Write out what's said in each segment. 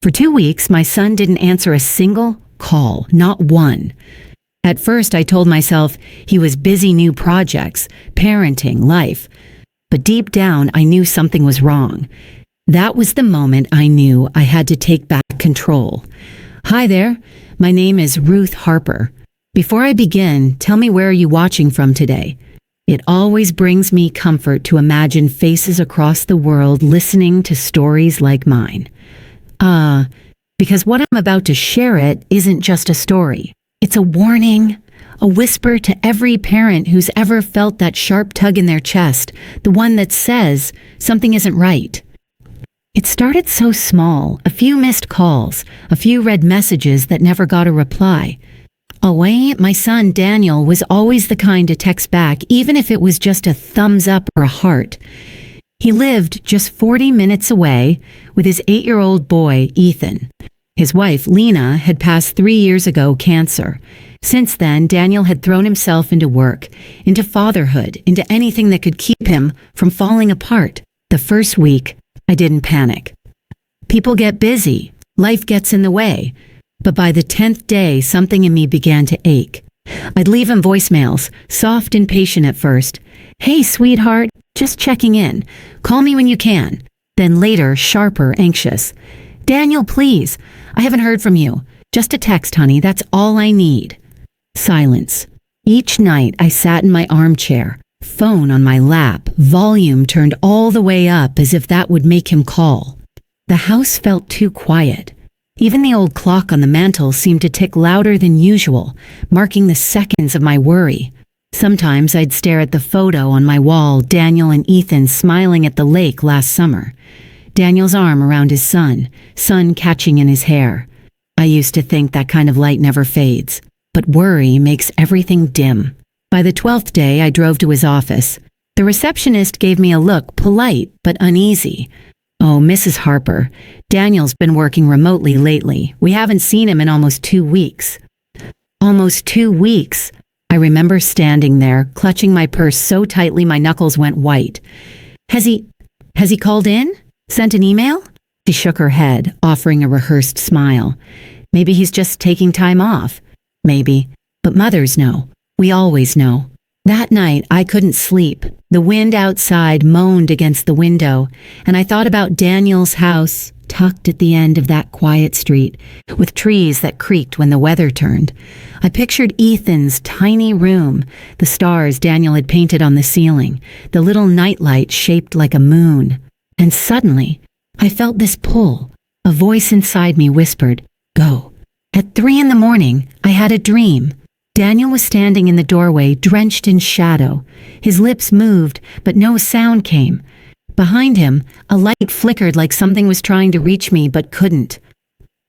For 2 weeks, my son didn't answer a single call, not one. At first, I told myself he was busy new projects, parenting, life. But deep down, I knew something was wrong. That was the moment I knew I had to take back control. Hi there, my name is Ruth Harper. Before I begin, tell me where are you watching from today? It always brings me comfort to imagine faces across the world listening to stories like mine. Because what I'm about to share it isn't just a story. It's a warning, a whisper to every parent who's ever felt that sharp tug in their chest, the one that says something isn't right. It started so small, a few missed calls, a few read messages that never got a reply. Away, my son Daniel was always the kind to text back, even if it was just a thumbs up or a heart. He lived just 40 minutes away with his 8-year-old boy, Ethan. His wife, Lena, had passed 3 years ago cancer. Since then, Daniel had thrown himself into work, into fatherhood, into anything that could keep him from falling apart. The first week, I didn't panic. People get busy, life gets in the way. But by the 10th day, something in me began to ache. I'd leave him voicemails, soft and patient at first. Hey, sweetheart, just checking in. Call me when you can. Then later, sharper, anxious. Daniel, please. I haven't heard from you. Just a text, honey. That's all I need. Silence. Each night, I sat in my armchair, phone on my lap, volume turned all the way up as if that would make him call. The house felt too quiet. Even the old clock on the mantel seemed to tick louder than usual, marking the seconds of my worry. Sometimes I'd stare at the photo on my wall, Daniel and Ethan smiling at the lake last summer. Daniel's arm around his son, sun catching in his hair. I used to think that kind of light never fades, but worry makes everything dim. By the 12th day, I drove to his office. The receptionist gave me a look, polite but uneasy. Oh, Mrs. Harper, Daniel's been working remotely lately. We haven't seen him in almost 2 weeks. Almost 2 weeks. I remember standing there, clutching my purse so tightly my knuckles went white. Has he called in? Sent an email? She shook her head, offering a rehearsed smile. Maybe he's just taking time off. Maybe. But mothers know. We always know. That night, I couldn't sleep. The wind outside moaned against the window, and I thought about Daniel's house, tucked at the end of that quiet street, with trees that creaked when the weather turned. I pictured Ethan's tiny room, the stars Daniel had painted on the ceiling, the little nightlight shaped like a moon. And suddenly, I felt this pull. A voice inside me whispered, "Go." At 3 a.m, I had a dream. Daniel was standing in the doorway, drenched in shadow. His lips moved, but no sound came. Behind him, a light flickered like something was trying to reach me but couldn't.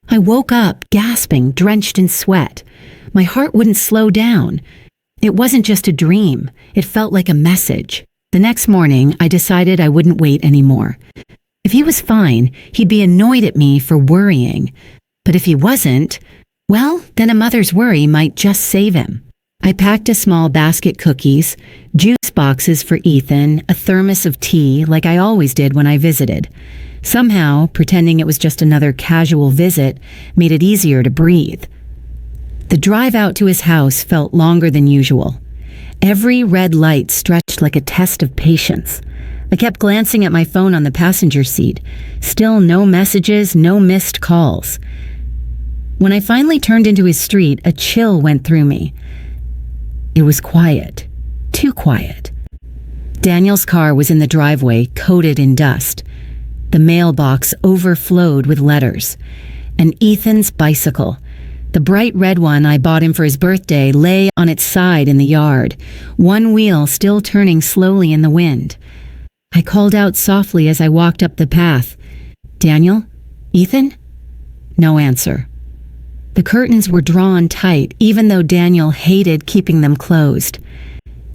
I woke up, gasping, drenched in sweat. My heart wouldn't slow down. It wasn't just a dream. It felt like a message. The next morning, I decided I wouldn't wait anymore. If he was fine, he'd be annoyed at me for worrying. But if he wasn't, well, then a mother's worry might just save him. I packed a small basket cookies, juice boxes for Ethan, a thermos of tea like I always did when I visited. Somehow, pretending it was just another casual visit made it easier to breathe. The drive out to his house felt longer than usual. Every red light stretched like a test of patience. I kept glancing at my phone on the passenger seat. Still no messages, no missed calls. When I finally turned into his street, a chill went through me. It was quiet. Too quiet. Daniel's car was in the driveway, coated in dust. The mailbox overflowed with letters. And Ethan's bicycle, the bright red one I bought him for his birthday, lay on its side in the yard, one wheel still turning slowly in the wind. I called out softly as I walked up the path. "Daniel? Ethan?" No answer. The curtains were drawn tight, even though Daniel hated keeping them closed.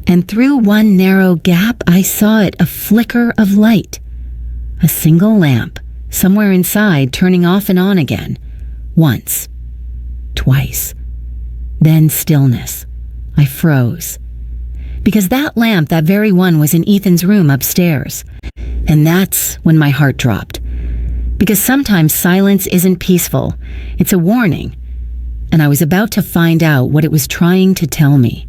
And through one narrow gap, I saw it, a flicker of light. A single lamp, somewhere inside, turning off and on again. Once. Twice. Then stillness. I froze. Because that lamp, that very one, was in Ethan's room upstairs. And that's when my heart dropped. Because sometimes silence isn't peaceful. It's a warning. And I was about to find out what it was trying to tell me.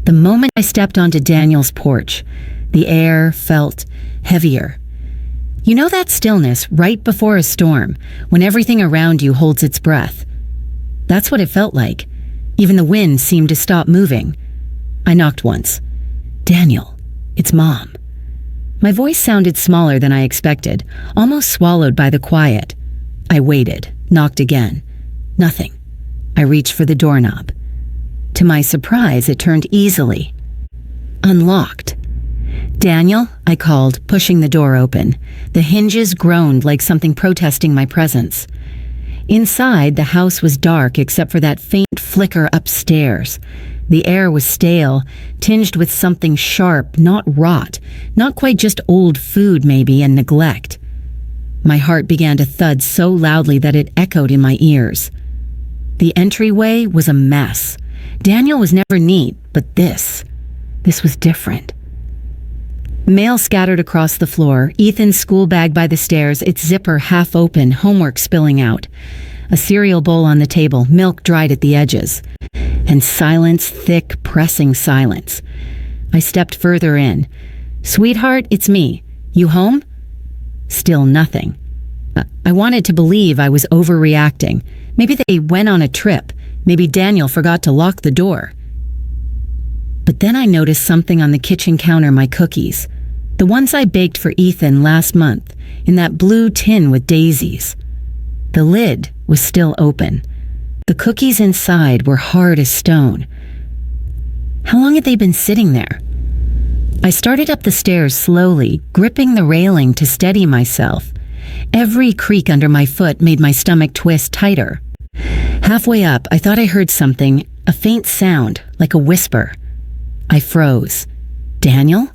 The moment I stepped onto Daniel's porch, the air felt heavier. You know that stillness right before a storm, when everything around you holds its breath? That's what it felt like. Even the wind seemed to stop moving. I knocked once. "Daniel, it's Mom." My voice sounded smaller than I expected, almost swallowed by the quiet. I waited, knocked again. Nothing. I reached for the doorknob. To my surprise, it turned easily. Unlocked. "Daniel," I called, pushing the door open. The hinges groaned like something protesting my presence. Inside, the house was dark except for that faint flicker upstairs. The air was stale, tinged with something sharp, not rot, not quite just old food maybe and neglect. My heart began to thud so loudly that it echoed in my ears. The entryway was a mess. Daniel was never neat, but this was different. Mail scattered across the floor, Ethan's school bag by the stairs, its zipper half open, homework spilling out. A cereal bowl on the table, milk dried at the edges. And silence, thick, pressing silence. I stepped further in. "Sweetheart, it's me. You home?" Still nothing. I wanted to believe I was overreacting. Maybe they went on a trip. Maybe Daniel forgot to lock the door. But then I noticed something on the kitchen counter, my cookies. The ones I baked for Ethan last month, in that blue tin with daisies. The lid was still open. The cookies inside were hard as stone. How long had they been sitting there? I started up the stairs slowly, gripping the railing to steady myself. Every creak under my foot made my stomach twist tighter. Halfway up, I thought I heard something, a faint sound, like a whisper. I froze. "Daniel?"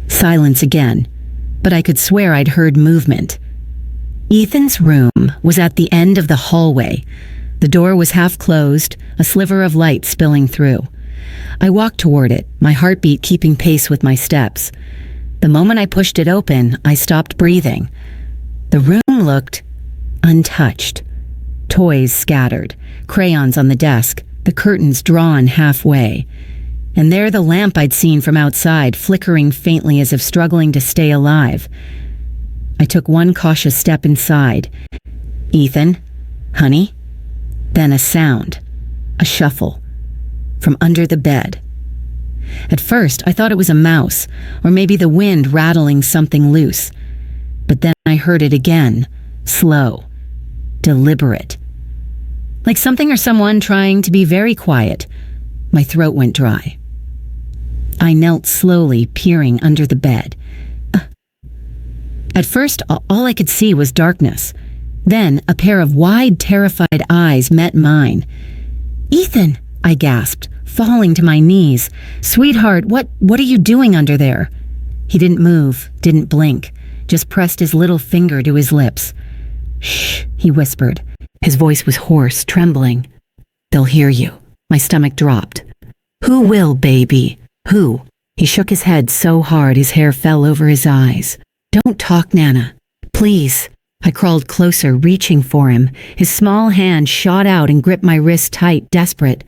Silence again, but I could swear I'd heard movement. Ethan's room was at the end of the hallway. The door was half closed, a sliver of light spilling through. I walked toward it, my heartbeat keeping pace with my steps. The moment I pushed it open, I stopped breathing. The room looked untouched. Toys scattered, crayons on the desk, the curtains drawn halfway. And there the lamp I'd seen from outside, flickering faintly as if struggling to stay alive. I took one cautious step inside. "Ethan? Honey?" Then a sound. A shuffle. From under the bed. At first, I thought it was a mouse, or maybe the wind rattling something loose. But then I heard it again. Slow. Deliberate. Like something or someone trying to be very quiet. My throat went dry. I knelt slowly, peering under the bed. At first, all I could see was darkness. Then, a pair of wide, terrified eyes met mine. "Ethan!" I gasped, falling to my knees. "Sweetheart, what are you doing under there?" He didn't move, didn't blink, just pressed his little finger to his lips. "Shh," he whispered. His voice was hoarse, trembling. "They'll hear you." My stomach dropped. "Who will, baby? Who?" He shook his head so hard his hair fell over his eyes. "Don't talk, Nana. Please." I crawled closer, reaching for him. His small hand shot out and gripped my wrist tight, desperate.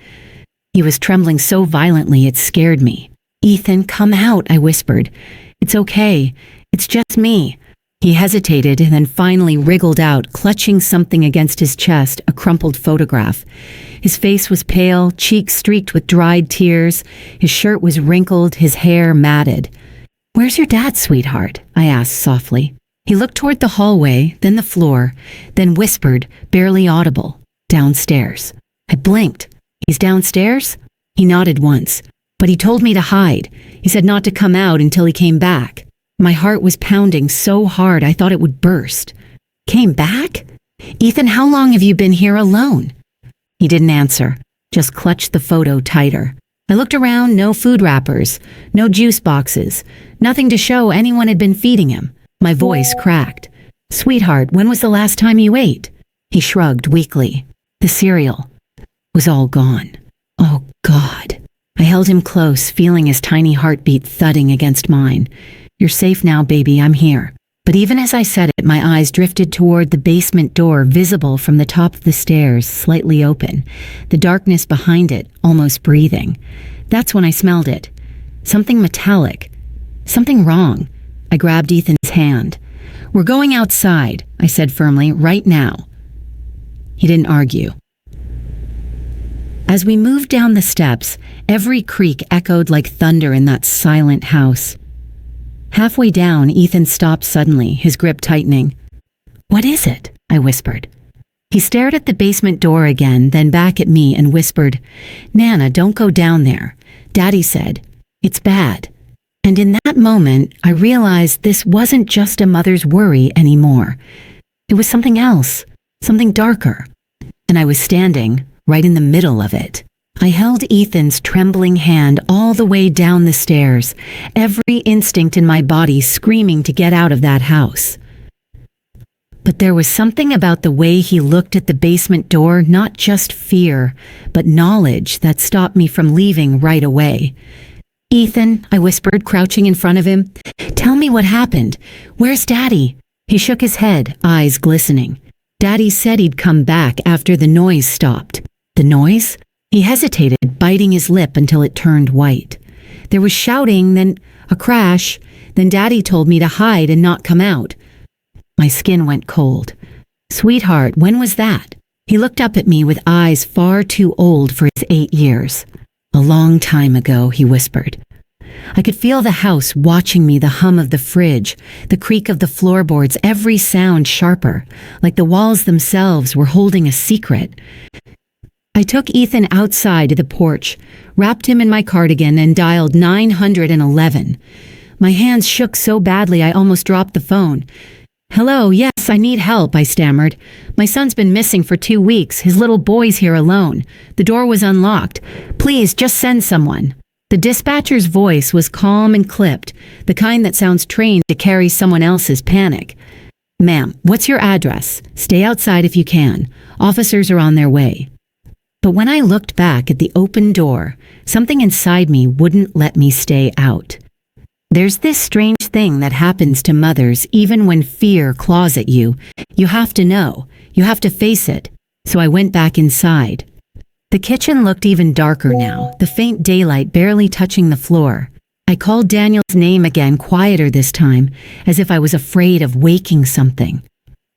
He was trembling so violently it scared me. "Ethan, come out," I whispered. "It's okay. It's just me." He hesitated and then finally wriggled out, clutching something against his chest, a crumpled photograph. His face was pale, cheeks streaked with dried tears. His shirt was wrinkled, his hair matted. "Where's your dad, sweetheart?" I asked softly. He looked toward the hallway, then the floor, then whispered, barely audible, "Downstairs." I blinked. "He's downstairs?" He nodded once, but he told me to hide. He said not to come out until he came back. My heart was pounding so hard I thought it would burst. "Came back? Ethan, how long have you been here alone?" He didn't answer, just clutched the photo tighter. I looked around, no food wrappers, no juice boxes, nothing to show anyone had been feeding him. My voice cracked. "Sweetheart, when was the last time you ate?" He shrugged weakly. The cereal was all gone. Oh, God. I held him close, feeling his tiny heartbeat thudding against mine. "You're safe now, baby. I'm here." But even as I said it, my eyes drifted toward the basement door visible from the top of the stairs, slightly open, the darkness behind it almost breathing. That's when I smelled it. Something metallic. Something wrong. I grabbed Ethan's hand. "We're going outside," I said firmly, "right now." He didn't argue. As we moved down the steps, every creak echoed like thunder in that silent house. Halfway down, Ethan stopped suddenly, his grip tightening. "What is it?" I whispered. He stared at the basement door again, then back at me and whispered, "Nana, don't go down there. Daddy said, it's bad." And in that moment, I realized this wasn't just a mother's worry anymore. It was something else, something darker. And I was standing right in the middle of it. I held Ethan's trembling hand all the way down the stairs, every instinct in my body screaming to get out of that house. But there was something about the way he looked at the basement door, not just fear, but knowledge, that stopped me from leaving right away. "Ethan," I whispered, crouching in front of him, "tell me what happened. Where's Daddy?" He shook his head, eyes glistening. "Daddy said he'd come back after the noise stopped." "The noise?" He hesitated, biting his lip until it turned white. "There was shouting, then a crash, then Daddy told me to hide and not come out." My skin went cold. "Sweetheart, when was that?" He looked up at me with eyes far too old for his 8 years. "A long time ago," he whispered. I could feel the house watching me, the hum of the fridge, the creak of the floorboards, every sound sharper, like the walls themselves were holding a secret. I took Ethan outside to the porch, wrapped him in my cardigan, and dialed 911. My hands shook so badly I almost dropped the phone. "Hello, yes, I need help," I stammered. "My son's been missing for 2 weeks. His little boy's here alone. The door was unlocked. Please, just send someone." The dispatcher's voice was calm and clipped, the kind that sounds trained to carry someone else's panic. "Ma'am, what's your address? Stay outside if you can. Officers are on their way." But when I looked back at the open door, something inside me wouldn't let me stay out. There's this strange thing that happens to mothers even when fear claws at you. You have to know. You have to face it. So I went back inside. The kitchen looked even darker now, the faint daylight barely touching the floor. I called Daniel's name again, quieter this time, as if I was afraid of waking something.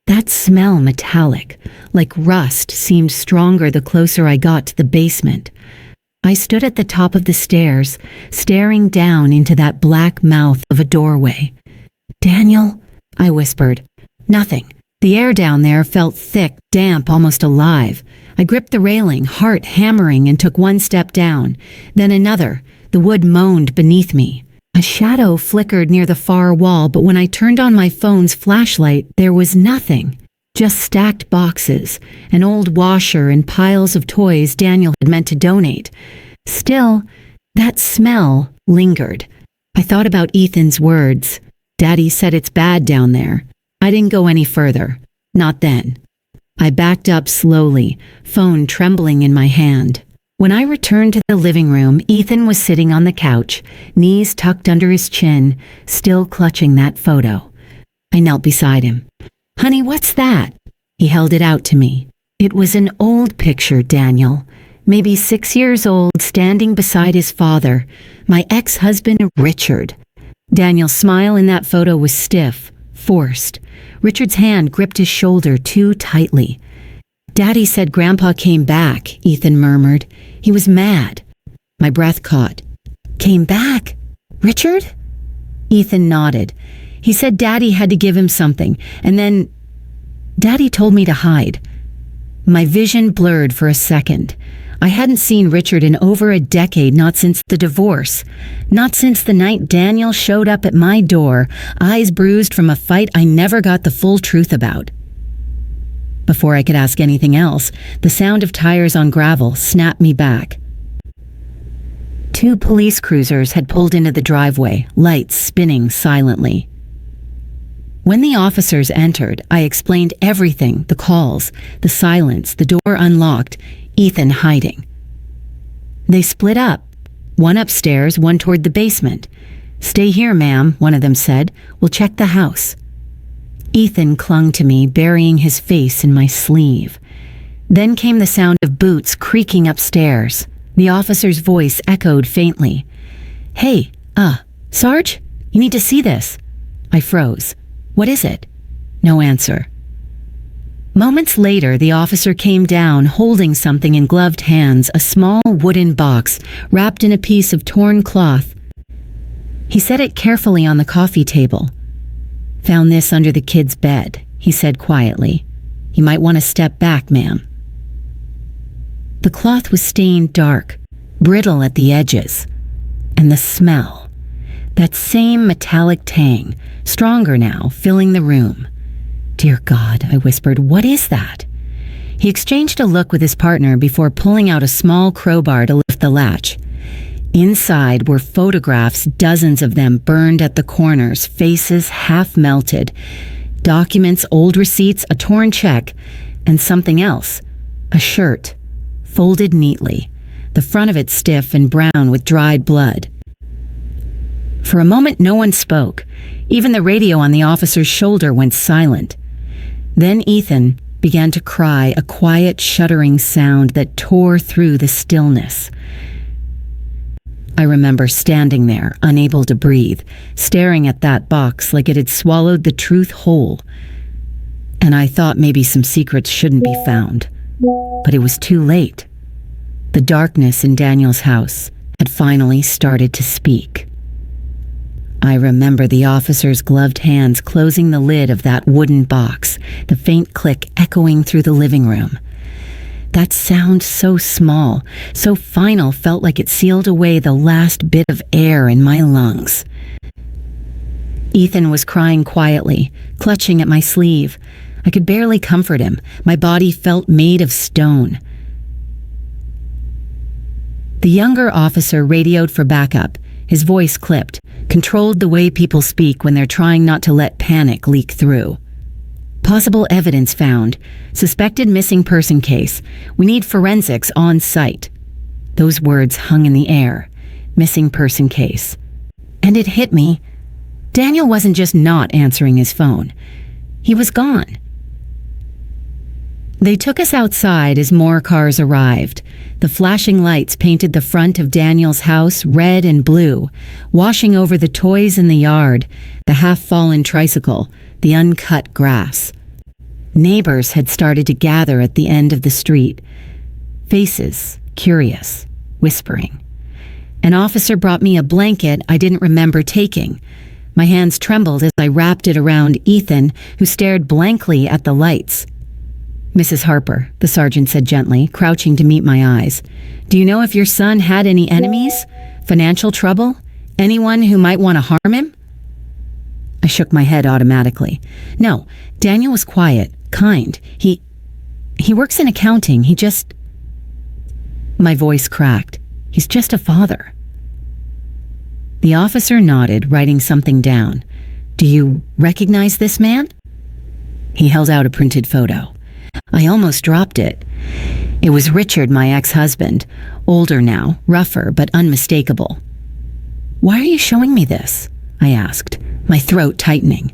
That smell, metallic, like rust, seemed stronger the closer I got to the basement. I stood at the top of the stairs, staring down into that black mouth of a doorway. "Daniel?" I whispered. Nothing. The air down there felt thick, damp, almost alive. I gripped the railing, heart hammering, and took one step down, then another. The wood moaned beneath me. A shadow flickered near the far wall, but when I turned on my phone's flashlight, there was nothing. Just stacked boxes, an old washer, and piles of toys Daniel had meant to donate. Still, that smell lingered. I thought about Ethan's words. Daddy said it's bad down there. I didn't go any further. Not then. I backed up slowly, phone trembling in my hand. When I returned to the living room, Ethan was sitting on the couch, knees tucked under his chin, still clutching that photo. I knelt beside him. "Honey, what's that?" He held it out to me. It was an old picture, Daniel. Maybe 6 years old, standing beside his father, my ex-husband, Richard. Daniel's smile in that photo was stiff, forced. Richard's hand gripped his shoulder too tightly. "Daddy said Grandpa came back," Ethan murmured. "He was mad." My breath caught. "Came back? Richard?" Ethan nodded. "He said Daddy had to give him something, and then Daddy told me to hide." My vision blurred for a second. I hadn't seen Richard in over a decade, not since the divorce. Not since the night Daniel showed up at my door, eyes bruised from a fight I never got the full truth about. Before I could ask anything else, the sound of tires on gravel snapped me back. 2 police cruisers had pulled into the driveway, lights spinning silently. When the officers entered, I explained everything, the calls, the silence, the door unlocked, Ethan hiding. They split up, one upstairs, one toward the basement. "Stay here, ma'am," one of them said. "We'll check the house." Ethan clung to me, burying his face in my sleeve. Then came the sound of boots creaking upstairs. The officer's voice echoed faintly. "Hey, Sarge? You need to see this." I froze. "What is it?" No answer. Moments later, the officer came down, holding something in gloved hands, a small wooden box wrapped in a piece of torn cloth. He set it carefully on the coffee table. "Found this under the kid's bed," he said quietly. "You might want to step back, ma'am." The cloth was stained dark, brittle at the edges, and the smell, that same metallic tang, stronger now, filling the room. "Dear God," I whispered, "what is that?" He exchanged a look with his partner before pulling out a small crowbar to lift the latch. Inside were photographs, dozens of them burned at the corners, faces half melted, documents, old receipts, a torn check, and something else, a shirt, folded neatly, the front of it stiff and brown with dried blood. For a moment, no one spoke. Even the radio on the officer's shoulder went silent. Then Ethan began to cry, a quiet, shuddering sound that tore through the stillness. I remember standing there, unable to breathe, staring at that box like it had swallowed the truth whole. And I thought maybe some secrets shouldn't be found. But it was too late. The darkness in Daniel's house had finally started to speak. I remember the officer's gloved hands closing the lid of that wooden box, the faint click echoing through the living room. That sound, so small, so final, felt like it sealed away the last bit of air in my lungs. Ethan was crying quietly, clutching at my sleeve. I could barely comfort him. My body felt made of stone. The younger officer radioed for backup. His voice clipped, controlled the way people speak when they're trying not to let panic leak through. "Possible evidence found. Suspected missing person case. We need forensics on site." Those words hung in the air. Missing person case. And it hit me. Daniel wasn't just not answering his phone. He was gone. They took us outside as more cars arrived. The flashing lights painted the front of Daniel's house red and blue, washing over the toys in the yard, the half-fallen tricycle, the uncut grass. Neighbors had started to gather at the end of the street. Faces, curious, whispering. An officer brought me a blanket I didn't remember taking. My hands trembled as I wrapped it around Ethan, who stared blankly at the lights. "Mrs. Harper," the sergeant said gently, crouching to meet my eyes. "Do you know if your son had any enemies? Financial trouble? Anyone who might want to harm him?" I shook my head automatically. No, Daniel was quiet, kind. He works in accounting. My voice cracked. "He's just a father." The officer nodded, writing something down. "Do you recognize this man?" He held out a printed photo. I almost dropped it. It was Richard, my ex-husband, older now, rougher but unmistakable. "Why are you showing me this?" I asked, my throat tightening.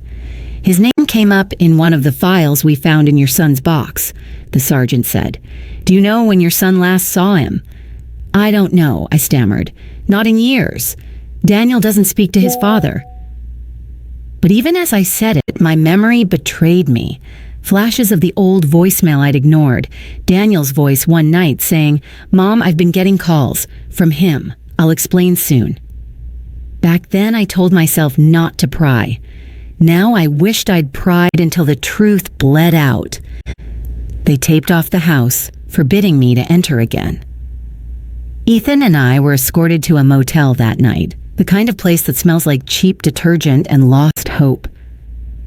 "His name came up in one of the files we found in your son's box," the sergeant said. "Do you know when your son last saw him?" "I don't know," I stammered. "Not in years. Daniel doesn't speak to his father." But even as I said it, my memory betrayed me. Flashes of the old voicemail I'd ignored. Daniel's voice one night saying, "Mom, I've been getting calls. From him. I'll explain soon." Back then, I told myself not to pry. Now I wished I'd pried until the truth bled out. They taped off the house, forbidding me to enter again. Ethan and I were escorted to a motel that night, the kind of place that smells like cheap detergent and lost hope.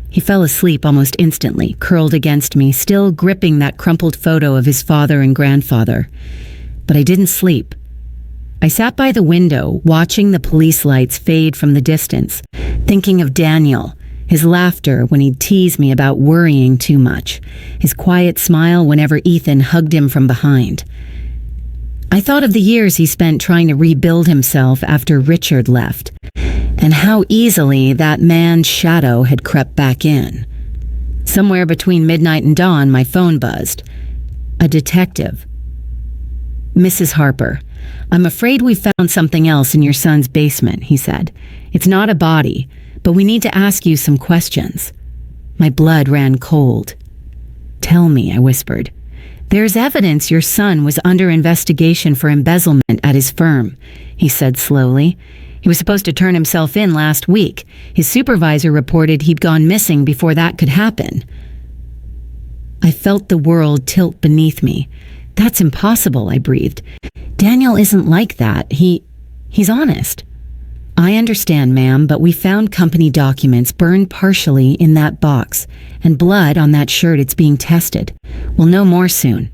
He fell asleep almost instantly, curled against me, still gripping that crumpled photo of his father and grandfather. But I didn't sleep. I sat by the window, watching the police lights fade from the distance, thinking of Daniel, his laughter when he'd tease me about worrying too much, his quiet smile whenever Ethan hugged him from behind. I thought of the years he spent trying to rebuild himself after Richard left, and how easily that man's shadow had crept back in. Somewhere between midnight and dawn, my phone buzzed. A detective. Mrs. Harper, I'm afraid we found something else in your son's basement, he said. It's not a body, but we need to ask you some questions. My blood ran cold. Tell me, I whispered. There's evidence your son was under investigation for embezzlement at his firm, he said slowly. He was supposed to turn himself in last week. His supervisor reported he'd gone missing before that could happen. I felt the world tilt beneath me. That's impossible, I breathed. Daniel isn't like that. He's honest. I understand, ma'am, but we found company documents burned partially in that box and blood on that shirt. It's being tested. We'll know more soon.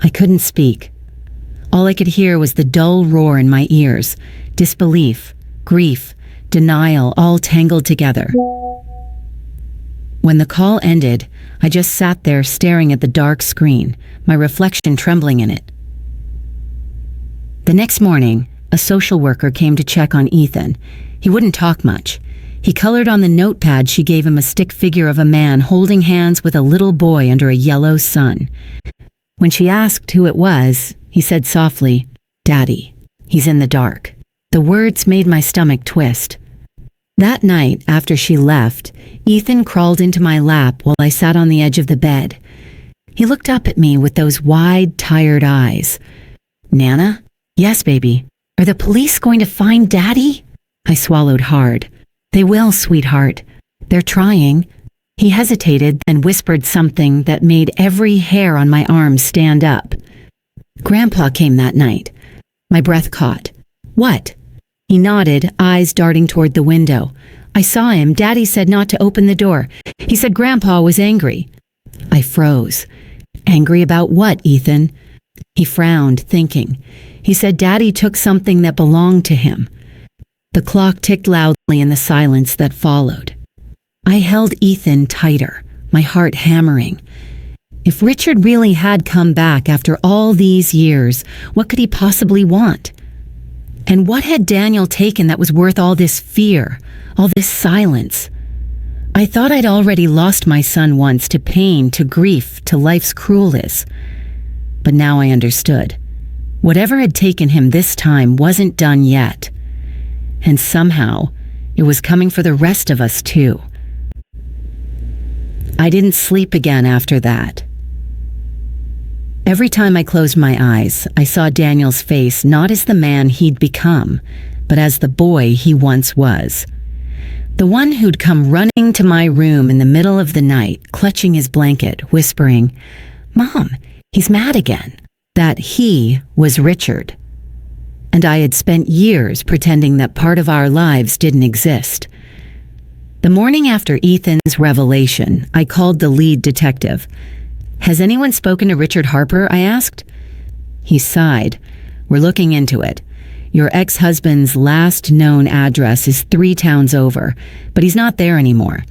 I couldn't speak. All I could hear was the dull roar in my ears. Disbelief, grief, denial, all tangled together. When the call ended, I just sat there staring at the dark screen, my reflection trembling in it. The next morning, a social worker came to check on Ethan. He wouldn't talk much. He colored on the notepad she gave him a stick figure of a man holding hands with a little boy under a yellow sun. When she asked who it was, he said softly, "Daddy, he's in the dark." The words made my stomach twist. That night, after she left, Ethan crawled into my lap while I sat on the edge of the bed. He looked up at me with those wide, tired eyes. "Nana?" "Yes, baby." "Are the police going to find Daddy?" I swallowed hard. "They will, sweetheart. They're trying." He hesitated, then whispered something that made every hair on my arm stand up. "Grandpa came that night." My breath caught. "What?" He nodded, eyes darting toward the window. "I saw him. Daddy said not to open the door. He said Grandpa was angry." I froze. "Angry about what, Ethan?" He frowned, thinking. He said Daddy took something that belonged to him. The clock ticked loudly in the silence that followed. I held Ethan tighter, my heart hammering. If Richard really had come back after all these years, what could he possibly want? And what had Daniel taken that was worth all this fear, all this silence? I thought I'd already lost my son once to pain, to grief, to life's cruelness. But now I understood. Whatever had taken him this time wasn't done yet. And somehow, it was coming for the rest of us too. I didn't sleep again after that. Every time I closed my eyes, I saw Daniel's face not as the man he'd become, but as the boy he once was. The one who'd come running to my room in the middle of the night, clutching his blanket, whispering, "Mom, he's mad again." That he was Richard. And I had spent years pretending that part of our lives didn't exist. The morning after Ethan's revelation, I called the lead detective. "Has anyone spoken to Richard Harper?" I asked. He sighed. "We're looking into it. Your ex-husband's last known address is 3 towns over, but he's not there anymore.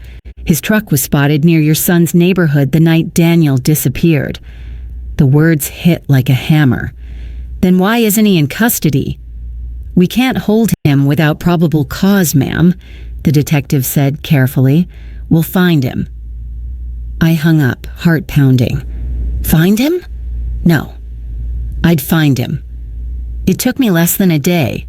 His truck was spotted near your son's neighborhood the night Daniel disappeared." The words hit like a hammer. "Then why isn't he in custody?" "We can't hold him without probable cause, ma'am," the detective said carefully. "We'll find him." I hung up, heart pounding. Find him? No. I'd find him. It took me less than a day.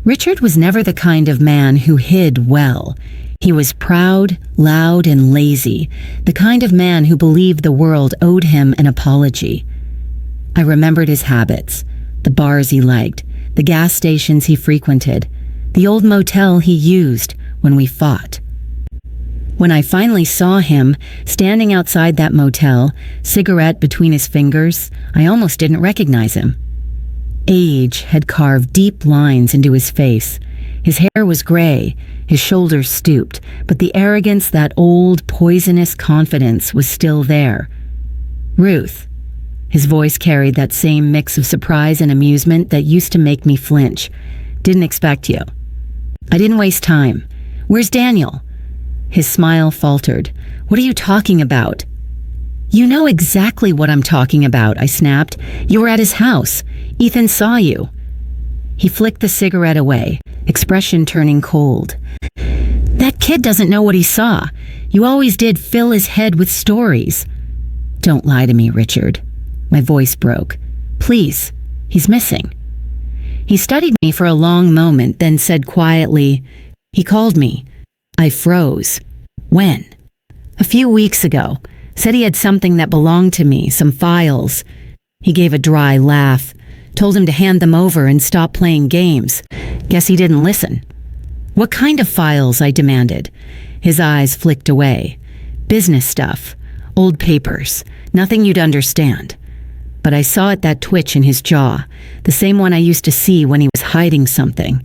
Richard was never the kind of man who hid well. He was proud, loud, and lazy, the kind of man who believed the world owed him an apology. I remembered his habits, the bars he liked, the gas stations he frequented, the old motel he used when we fought. When I finally saw him, standing outside that motel, cigarette between his fingers, I almost didn't recognize him. Age had carved deep lines into his face. His hair was gray, his shoulders stooped, but the arrogance, that old, poisonous confidence was still there. "Ruth." His voice carried that same mix of surprise and amusement that used to make me flinch. "Didn't expect you." I didn't waste time. "Where's Daniel?" His smile faltered. "What are you talking about?" "You know exactly what I'm talking about," I snapped. "You were at his house. Ethan saw you." He flicked the cigarette away, expression turning cold. That kid doesn't know what he saw. You always did fill his head with stories. Don't lie to me, Richard. My voice broke. Please, he's missing. He studied me for a long moment, then said quietly, "He called me." I froze. When? A few weeks ago. Said he had something that belonged to me, some files. He gave a dry laugh. Told him to hand them over and stop playing games. Guess he didn't listen. What kind of files? I demanded. His eyes flicked away. Business stuff. Old papers. Nothing you'd understand. But I saw it, that twitch in his jaw. The same one I used to see when he was hiding something.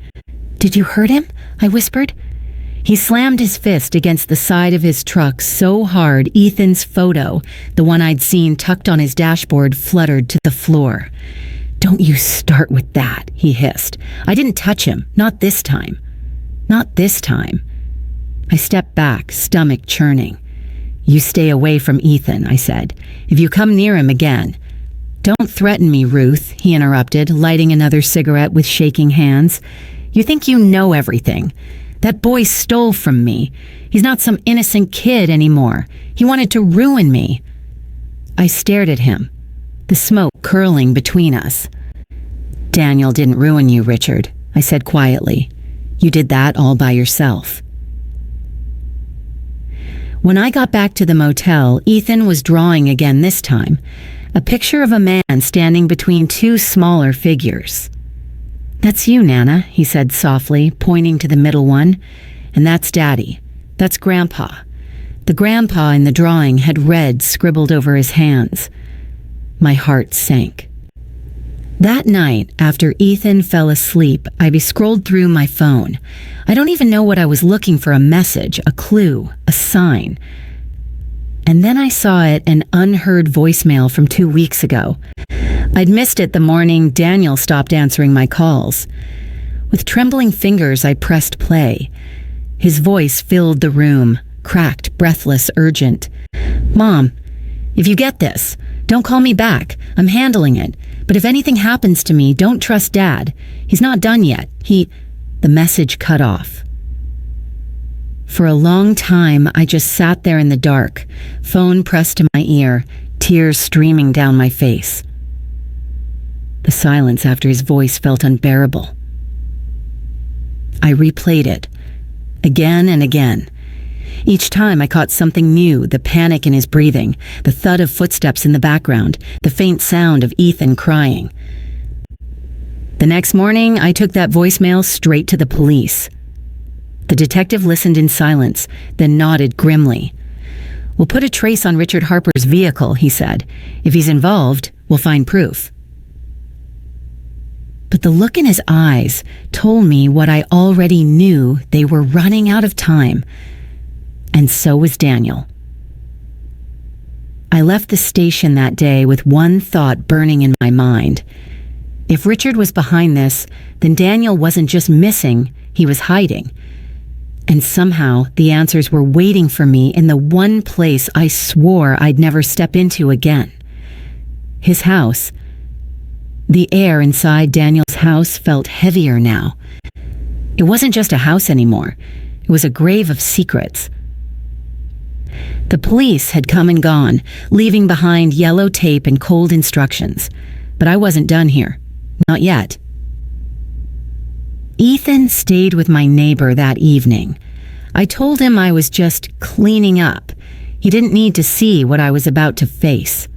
Did you hurt him? I whispered. He slammed his fist against the side of his truck so hard Ethan's photo, the one I'd seen tucked on his dashboard, fluttered to the floor. Don't you start with that, he hissed. I didn't touch him. Not this time. Not this time. I stepped back, stomach churning. You stay away from Ethan, I said. If you come near him again. Don't threaten me, Ruth, he interrupted, lighting another cigarette with shaking hands. You think you know everything. That boy stole from me. He's not some innocent kid anymore. He wanted to ruin me. I stared at him, the smoke curling between us. Daniel didn't ruin you, Richard, I said quietly. You did that all by yourself. When I got back to the motel, Ethan was drawing again this time. A picture of a man standing between two smaller figures. That's you, Nana, he said softly, pointing to the middle one. And that's Daddy. That's Grandpa. The grandpa in the drawing had red scribbled over his hands. My heart sank. That night, after Ethan fell asleep, I scrolled through my phone. I don't even know what I was looking for, a message, a clue, a sign. And then I saw it, an unheard voicemail from 2 weeks ago. I'd missed it the morning Daniel stopped answering my calls. With trembling fingers, I pressed play. His voice filled the room, cracked, breathless, urgent. Mom, if you get this, don't call me back. I'm handling it. But if anything happens to me, don't trust Dad. He's not done yet. The message cut off. For a long time, I just sat there in the dark, phone pressed to my ear, tears streaming down my face. The silence after his voice felt unbearable. I replayed it, again and again. Each time I caught something new, the panic in his breathing, the thud of footsteps in the background, the faint sound of Ethan crying. The next morning, I took that voicemail straight to the police. The detective listened in silence, then nodded grimly. We'll put a trace on Richard Harper's vehicle, he said. If he's involved, we'll find proof. But the look in his eyes told me what I already knew. They were running out of time. And so was Daniel. I left the station that day with one thought burning in my mind. If Richard was behind this, then Daniel wasn't just missing, he was hiding. And somehow the answers were waiting for me in the one place I swore I'd never step into again. His house. The air inside Daniel's house felt heavier now. It wasn't just a house anymore. It was a grave of secrets. The police had come and gone, leaving behind yellow tape and cold instructions. But I wasn't done here. Not yet. Ethan stayed with my neighbor that evening. I told him I was just cleaning up. He didn't need to see what I was about to face.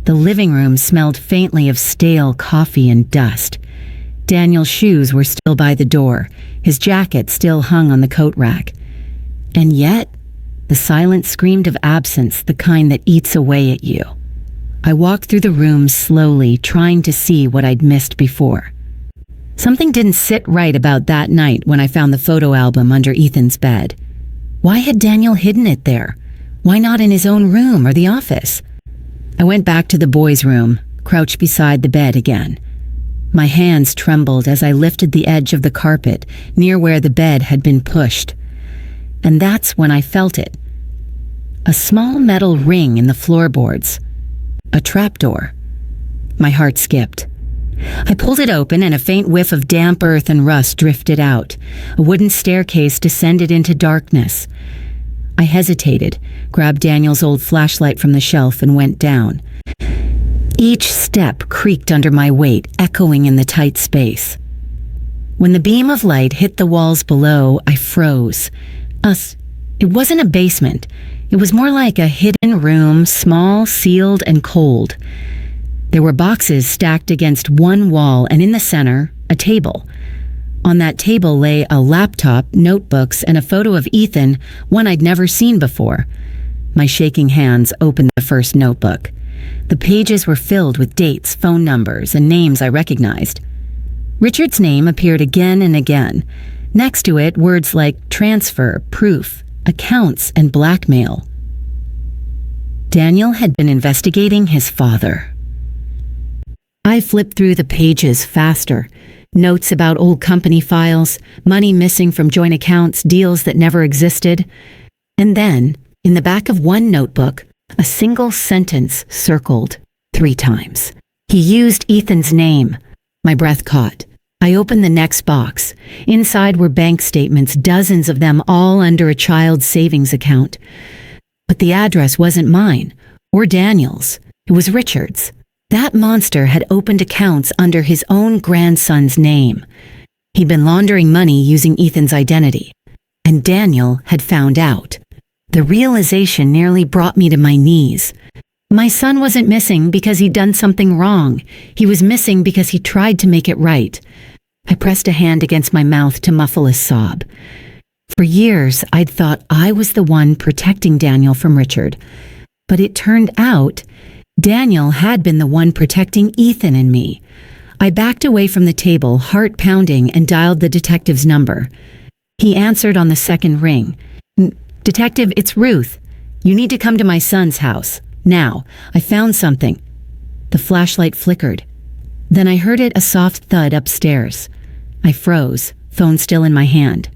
The living room smelled faintly of stale coffee and dust. Daniel's shoes were still by the door. His jacket still hung on the coat rack. And yet, the silence screamed of absence, the kind that eats away at you. I walked through the room slowly, trying to see what I'd missed before. Something didn't sit right about that night when I found the photo album under Ethan's bed. Why had Daniel hidden it there? Why not in his own room or the office? I went back to the boys' room, crouched beside the bed again. My hands trembled as I lifted the edge of the carpet near where the bed had been pushed. And that's when I felt it. A small metal ring in the floorboards. A trapdoor. My heart skipped. I pulled it open and a faint whiff of damp earth and rust drifted out. A wooden staircase descended into darkness. I hesitated, grabbed Daniel's old flashlight from the shelf and went down. Each step creaked under my weight, echoing in the tight space. When the beam of light hit the walls below, I froze. It wasn't a basement. It was more like a hidden room, small, sealed, and cold. There were boxes stacked against one wall, and in the center, a table. On that table lay a laptop, notebooks, and a photo of Ethan, one I'd never seen before. My shaking hands opened the first notebook. The pages were filled with dates, phone numbers, and names I recognized. Richard's name appeared again and again. Next to it, words like transfer, proof, accounts, and blackmail. Daniel had been investigating his father. I flipped through the pages faster. Notes about old company files, money missing from joint accounts, deals that never existed. And then, in the back of one notebook, a single sentence circled 3 times. He used Ethan's name. My breath caught. I opened the next box. Inside were bank statements, dozens of them, all under a child's savings account. But the address wasn't mine, or Daniel's. It was Richard's. That monster had opened accounts under his own grandson's name. He'd been laundering money using Ethan's identity. And Daniel had found out. The realization nearly brought me to my knees. My son wasn't missing because he'd done something wrong. He was missing because he tried to make it right. I pressed a hand against my mouth to muffle a sob. For years, I'd thought I was the one protecting Daniel from Richard. But it turned out Daniel had been the one protecting Ethan and me. I backed away from the table, heart pounding, and dialed the detective's number. He answered on the second ring. "Detective, it's Ruth. You need to come to my son's house. Now, I found something." The flashlight flickered. Then I heard a soft thud upstairs. I froze, phone still in my hand.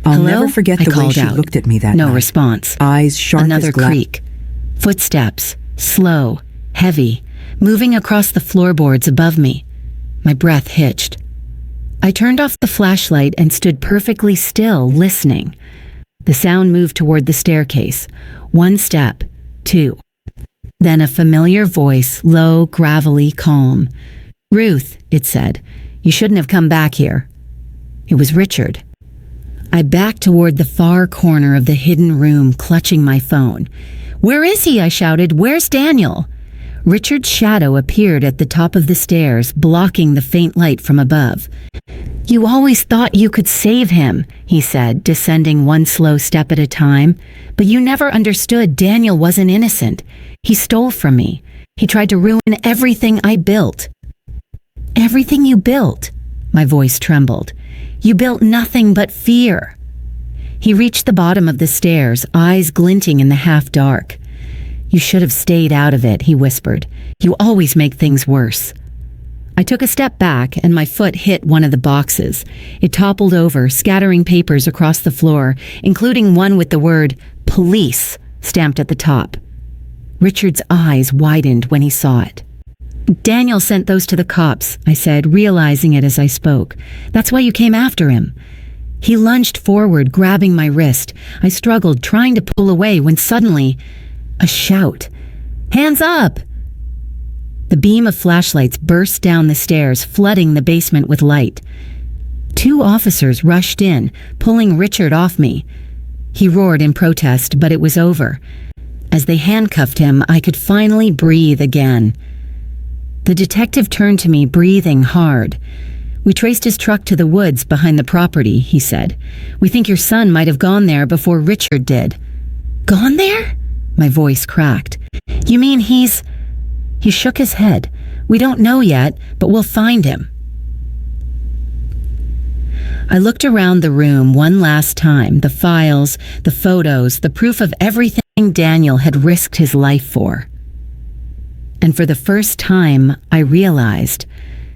I'll "Hello?" never forget the I way called she out. looked at me that No night. response. Eyes sharp Another as glass. creak. Footsteps, slow, heavy, moving across the floorboards above me. My breath hitched. I turned off the flashlight and stood perfectly still, listening. The sound moved toward the staircase. 1 step, 2. Then a familiar voice, low, gravelly, calm. "Ruth," it said, "you shouldn't have come back here." It was Richard. I backed toward the far corner of the hidden room, clutching my phone. "Where is he?" I shouted. "Where's Daniel?" Richard's shadow appeared at the top of the stairs, blocking the faint light from above. "You always thought you could save him," he said, descending 1 slow step at a time. "But you never understood Daniel wasn't innocent. He stole from me. He tried to ruin everything I built." "Everything you built?" My voice trembled. "You built nothing but fear." He reached the bottom of the stairs, eyes glinting in the half-dark. "You should have stayed out of it," he whispered. "You always make things worse." I took a step back and my foot hit one of the boxes. It toppled over, scattering papers across the floor, including one with the word "police" stamped at the top. Richard's eyes widened when he saw it. "Daniel sent those to the cops," I said, realizing it as I spoke. "That's why you came after him." He lunged forward, grabbing my wrist. I struggled, trying to pull away, when suddenly, a shout. "Hands up!" The beam of flashlights burst down the stairs, flooding the basement with light. 2 officers rushed in, pulling Richard off me. He roared in protest, but it was over. As they handcuffed him, I could finally breathe again. The detective turned to me, breathing hard. "We traced his truck to the woods behind the property," he said. "We think your son might have gone there before Richard did." "Gone there?" My voice cracked. "You mean he's—" He shook his head. "We don't know yet, but we'll find him." I looked around the room one last time, the files, the photos, the proof of everything Daniel had risked his life for. And for the first time, I realized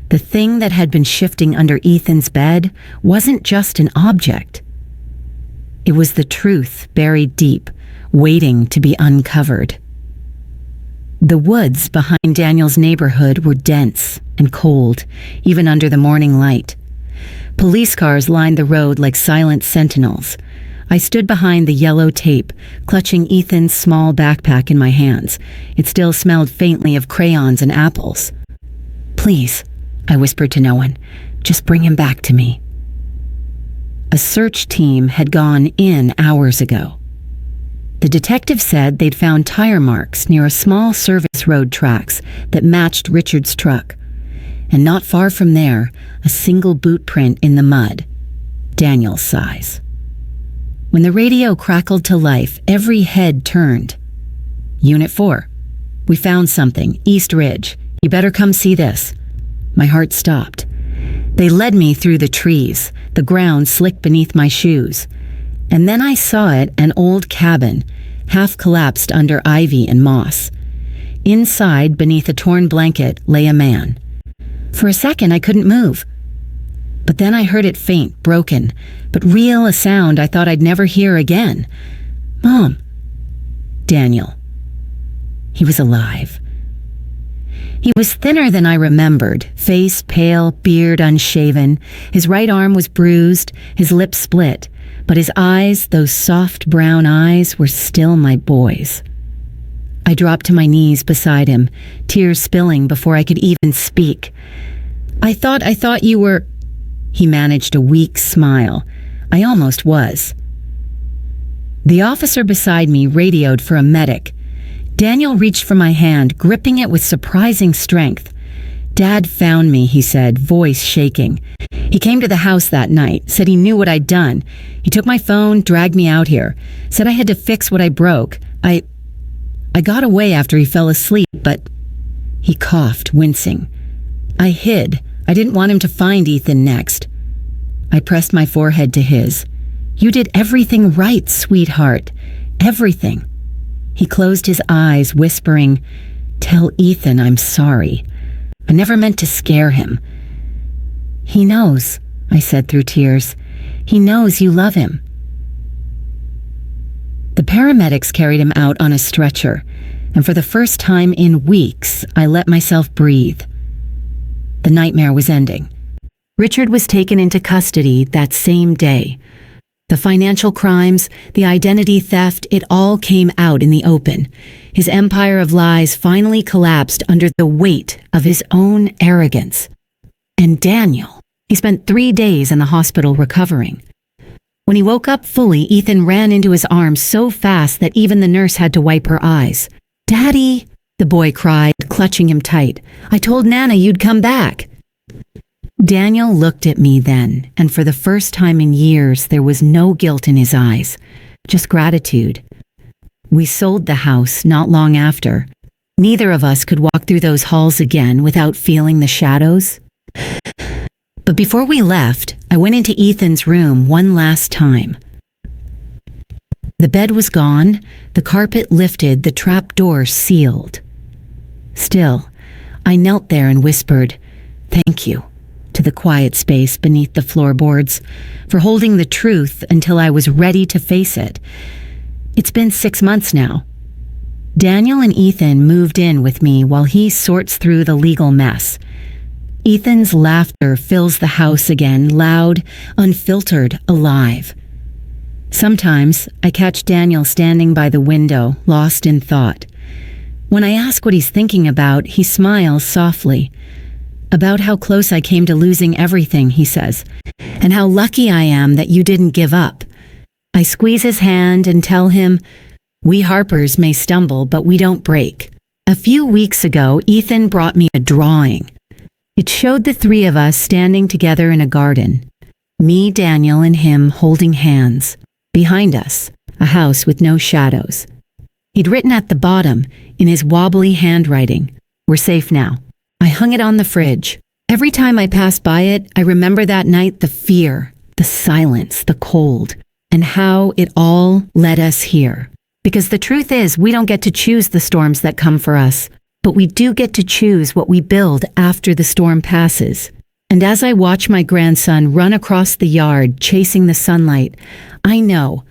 the thing that had been shifting under Ethan's bed wasn't just an object. It was the truth buried deep, waiting to be uncovered. The woods behind Daniel's neighborhood were dense and cold, even under the morning light. Police cars lined the road like silent sentinels. I stood behind the yellow tape, clutching Ethan's small backpack in my hands. It still smelled faintly of crayons and apples. "Please," I whispered to no one, "just bring him back to me." A search team had gone in hours ago. The detective said they'd found tire marks near a small service road tracks that matched Richard's truck. And not far from there, a single boot print in the mud, Daniel's size. When the radio crackled to life, every head turned. "Unit 4. We found something, East Ridge. You better come see this." My heart stopped. They led me through the trees, the ground slick beneath my shoes. And then I saw it, an old cabin, half collapsed under ivy and moss. Inside, beneath a torn blanket, lay a man. For a second, I couldn't move. But then I heard it faint, broken, but real, a sound I thought I'd never hear again. "Mom." Daniel. He was alive. He was thinner than I remembered, face pale, beard unshaven. His right arm was bruised, his lips split. But his eyes, those soft brown eyes, were still my boy's. I dropped to my knees beside him, tears spilling before I could even speak. I thought you were..." He managed a weak smile. I almost was. The officer beside me radioed for a medic. Daniel reached for my hand, gripping it with surprising strength. "Dad found me," he said, voice shaking. "He came to the house that night, said he knew what I'd done. He took my phone, dragged me out here, said I had to fix what I broke. I got away after he fell asleep, but..." He coughed, wincing. "I hid. I didn't want him to find Ethan next." I pressed my forehead to his. "You did everything right, sweetheart. Everything." He closed his eyes, whispering, "Tell Ethan I'm sorry. I never meant to scare him." "He knows," I said through tears. "He knows you love him." The paramedics carried him out on a stretcher, and for the first time in weeks, I let myself breathe. The nightmare was ending. Richard was taken into custody that same day. The financial crimes, the identity theft, it all came out in the open. His empire of lies finally collapsed under the weight of his own arrogance. And Daniel, he spent 3 days in the hospital recovering. When he woke up fully, Ethan ran into his arms so fast that even the nurse had to wipe her eyes. "Daddy," the boy cried, clutching him tight. "I told Nana you'd come back." Daniel looked at me then, and for the first time in years, there was no guilt in his eyes, just gratitude. We sold the house not long after. Neither of us could walk through those halls again without feeling the shadows. But before we left, I went into Ethan's room one last time. The bed was gone, the carpet lifted, the trap door sealed. Still, I knelt there and whispered, "Thank you," to the quiet space beneath the floorboards, for holding the truth until I was ready to face it. It's been 6 months now. Daniel and Ethan moved in with me while he sorts through the legal mess. Ethan's laughter fills the house again, loud, unfiltered, alive. Sometimes I catch Daniel standing by the window, lost in thought. When I ask what he's thinking about, he smiles softly. "About how close I came to losing everything," he says, "and how lucky I am that you didn't give up." I squeeze his hand and tell him, "We Harpers may stumble, but we don't break." A few weeks ago, Ethan brought me a drawing. It showed the 3 of us standing together in a garden. Me, Daniel, and him holding hands. Behind us, a house with no shadows. He'd written at the bottom, in his wobbly handwriting, "We're safe now." I hung it on the fridge. Every time I pass by it, I remember that night, the fear, the silence, the cold, and how it all led us here. Because the truth is, we don't get to choose the storms that come for us, but we do get to choose what we build after the storm passes. And as I watch my grandson run across the yard, chasing the sunlight, I know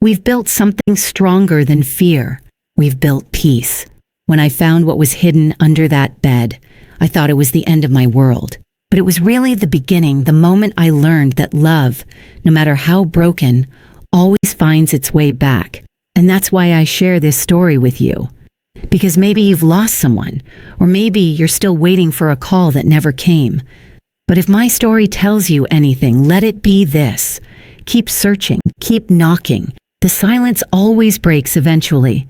we've built something stronger than fear. We've built peace. When I found what was hidden under that bed, I thought it was the end of my world. But it was really the beginning, the moment I learned that love, no matter how broken, always finds its way back. And that's why I share this story with you. Because maybe you've lost someone, or maybe you're still waiting for a call that never came. But if my story tells you anything, let it be this. Keep searching, keep knocking. The silence always breaks eventually,